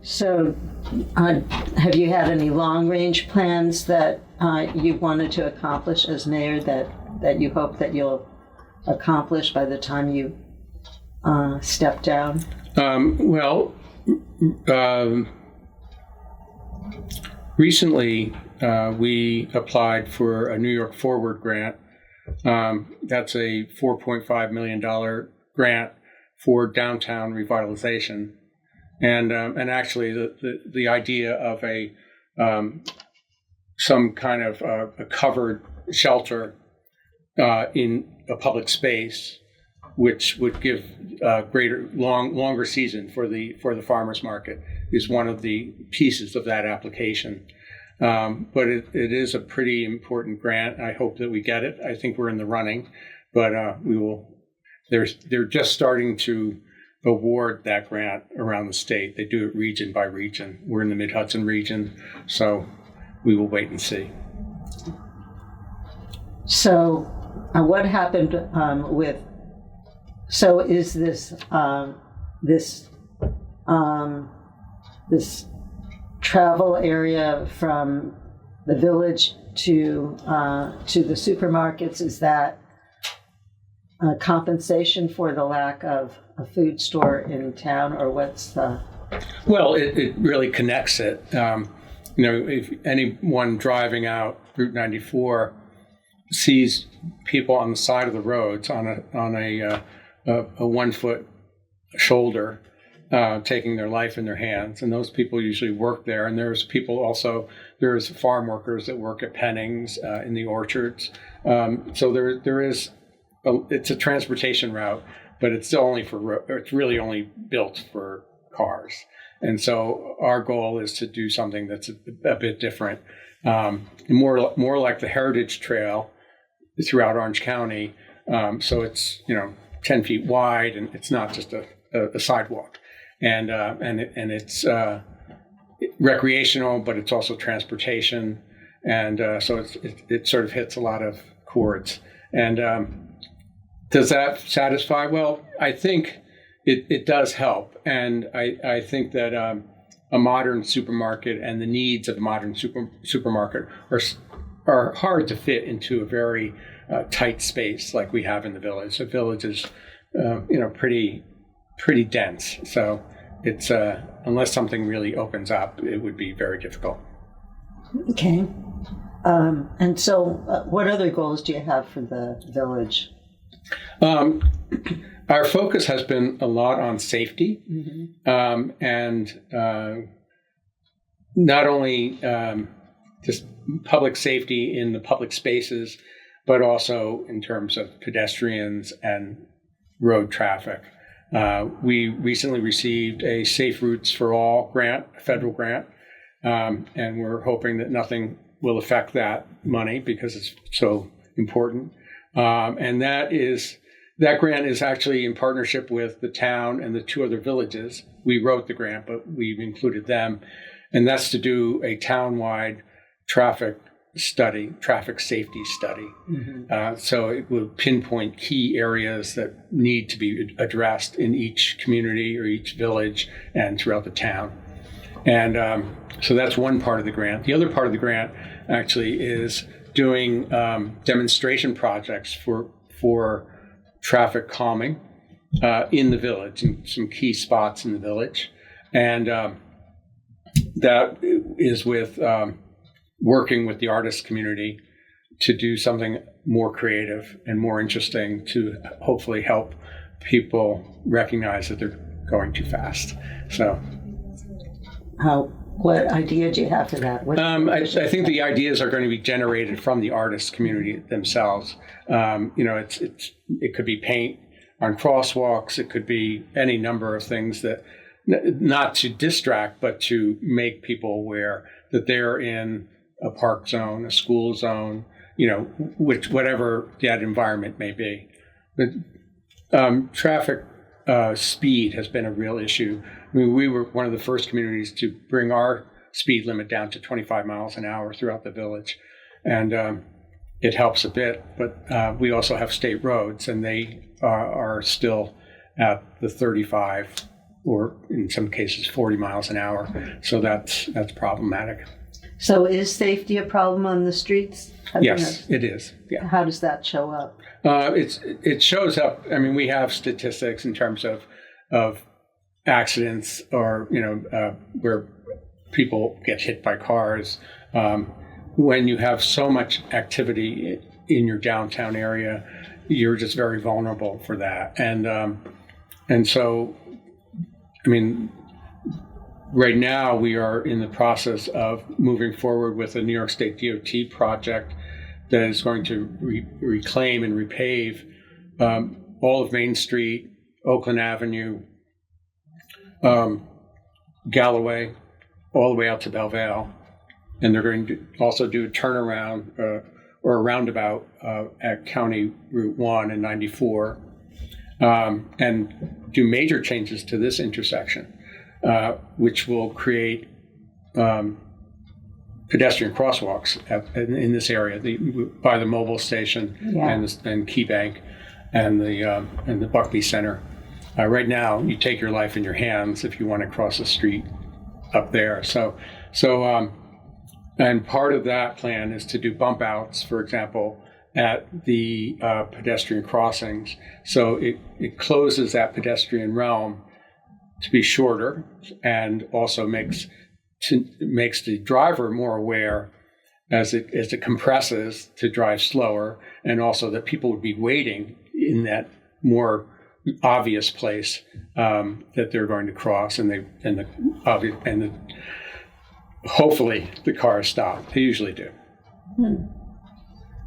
So, have you had any long-range plans that you wanted to accomplish as mayor that you hope that you'll accomplish by the time you step down? Recently we applied for a New York Forward grant. That's a $4.5 million grant for downtown revitalization. And actually, the idea of some kind of a covered shelter in a public space, which would give longer season for the farmers market, is one of the pieces of that application. But it is a pretty important grant. I hope that we get it. I think we're in the running, but we will. They're just starting to award that grant around the state. They do it region by region. We're in the Mid-Hudson region, so we will wait and see. So what happened with, so is this this travel area from the village to the supermarkets, is that compensation for the lack of a food store in town, or what's the? Well, it really connects it. If anyone driving out Route 94 sees people on the side of the roads on a 1 foot shoulder taking their life in their hands, and those people usually work there. And there's farm workers that work at Pennings in the orchards. So there is. It's a transportation route, but it's still it's really only built for cars. And so our goal is to do something that's a bit different, more like the Heritage Trail throughout Orange County. So it's 10 feet wide, and it's not just a sidewalk, and it's recreational, but it's also transportation, and so it sort of hits a lot of chords. And does that satisfy? Well, I think it does help. And I think that a modern supermarket and the needs of a modern supermarket are hard to fit into a very tight space like we have in the village. The village is, pretty dense. So it's unless something really opens up, it would be very difficult. Okay. And so what other goals do you have for the village? Our focus has been a lot on safety, and not only just public safety in the public spaces, but also in terms of pedestrians and road traffic. We recently received a Safe Routes for All grant, a federal grant, and we're hoping that nothing will affect that money because it's so important. And that grant is actually in partnership with the town and the two other villages. We wrote the grant, but we've included them. And that's to do a townwide traffic safety study. So it will pinpoint key areas that need to be addressed in each community or each village and throughout the town. And so that's one part of the grant. The other part of the grant actually is doing demonstration projects for traffic calming in the village, in some key spots in the village. And that is with working with the artist community to do something more creative and more interesting to hopefully help people recognize that they're going too fast. So what idea do you have for that? I think the ideas are going to be generated from the artist community themselves. It could be paint on crosswalks. It could be any number of things that, not to distract, but to make people aware that they're in a park zone, a school zone, whatever that environment may be. But traffic speed has been a real issue. I mean, we were one of the first communities to bring our speed limit down to 25 miles an hour throughout the village. And it helps a bit, but we also have state roads, and they are still at the 35 or in some cases 40 miles an hour. So that's problematic. So is safety a problem on the streets? Yes, it is. Yeah. How does that show up? It shows up. I mean, we have statistics in terms of accidents, or where people get hit by cars. When you have so much activity in your downtown area, you're just very vulnerable for that. And so, I mean, right now we are in the process of moving forward with a New York State DOT project that is going to reclaim and repave all of Main Street, Oakland Avenue, Galloway, all the way out to Bellevale. And they're going to also do a turnaround or a roundabout at County Route 1 and 94, and do major changes to this intersection, which will create pedestrian crosswalks in this area by the Mobile Station and Key Bank and the Buckby Center. Right now, you take your life in your hands if you want to cross the street up there. And part of that plan is to do bump outs, for example, at the pedestrian crossings. So it closes that pedestrian realm to be shorter, and also makes the driver more aware as it compresses to drive slower, and also that people would be waiting in that more obvious place that they're going to cross, and hopefully the cars stop. They usually do.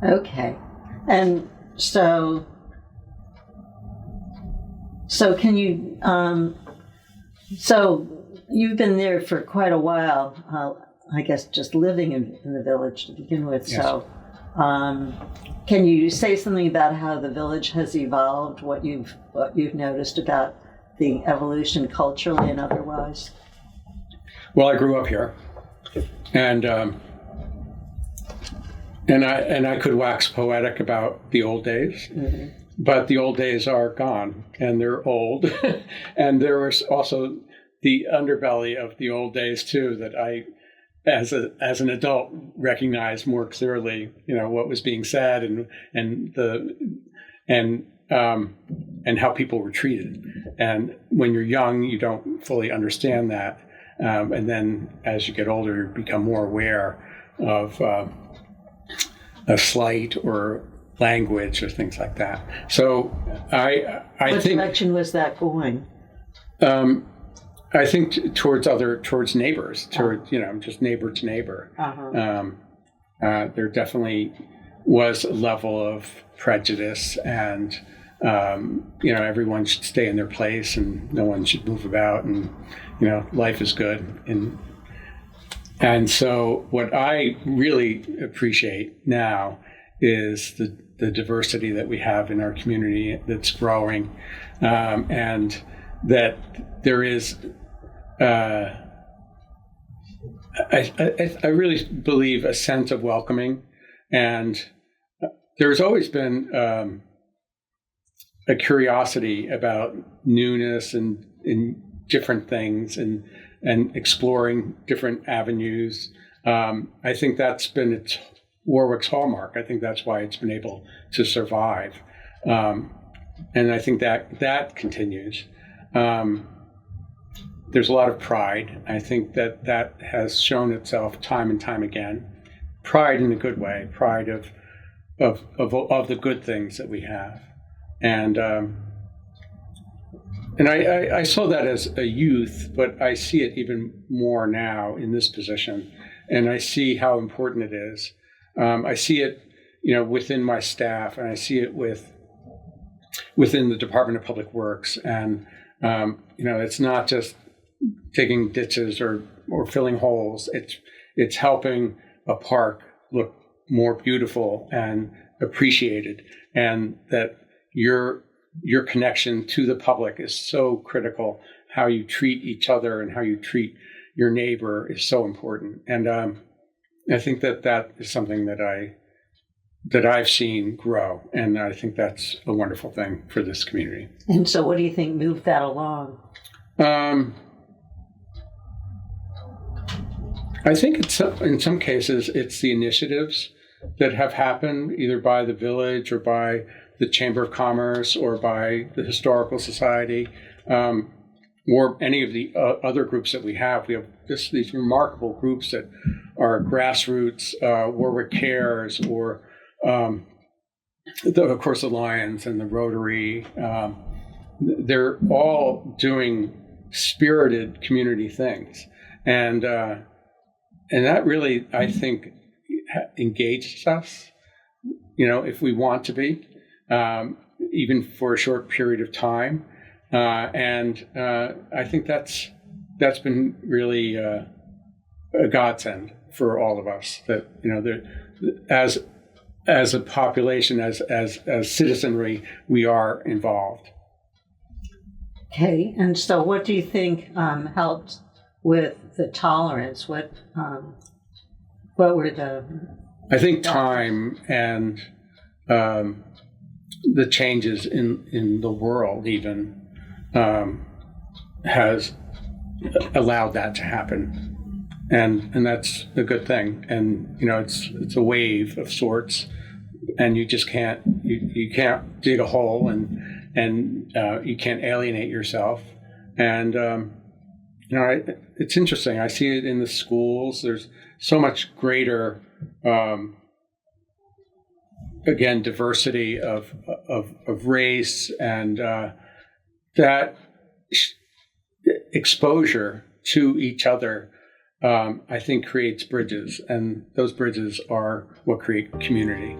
Okay. And so can you, so you've been there for quite a while, I guess just living in the village to begin with. Yes. So can you say something about how the village has evolved, what you've noticed about the evolution culturally and otherwise? Well, I grew up here, and I could wax poetic about the old days, but the old days are gone, and they're old. And there was also the underbelly of the old days too, that I, as an adult, recognized more clearly, what was being said and how people were treated. And when you're young, you don't fully understand that. And then as you get older, you become more aware of a slight or language or things like that. So I what think... What direction was that going? I think towards neighbors, just neighbor to neighbor. There definitely was a level of prejudice, and everyone should stay in their place, and no one should move about, and life is good. And so what I really appreciate now is the diversity that we have in our community that's growing, and that there is. I really believe a sense of welcoming, and there's always been a curiosity about newness and different things, and exploring different avenues. I think that's been Warwick's hallmark. I think that's why it's been able to survive, and I think that continues. There's a lot of pride. I think that has shown itself time and time again. Pride in a good way. Pride of the good things that we have, and I saw that as a youth, but I see it even more now in this position, and I see how important it is. I see it, within my staff, and I see it within the Department of Public Works, and it's not just digging ditches or filling holes. It's helping a park look more beautiful and appreciated, and that your connection to the public is so critical. How you treat each other and how you treat your neighbor is so important. And I think that is something that I've seen grow, and I think that's a wonderful thing for this community. And so what do you think moved that along? I think in some cases it's the initiatives that have happened either by the village or by the Chamber of Commerce or by the Historical Society, or any of the other groups that we have. We have just these remarkable groups that are grassroots, Warwick Cares, or of course the Lions and the Rotary. They're all doing spirited community things, and that really, I think, engages us. If we want to be, even for a short period of time, and I think that's been really a godsend for all of us. That as a population, as citizenry, we are involved. Okay, and so what do you think helped with the tolerance? What were the... I think time and the changes in the world even has allowed that to happen, and that's a good thing. And it's a wave of sorts, and you just can't dig a hole and you can't alienate yourself. And it's interesting. I see it in the schools. There's so much greater, again, diversity of race, and that exposure to each other, I think, creates bridges, and those bridges are what create community.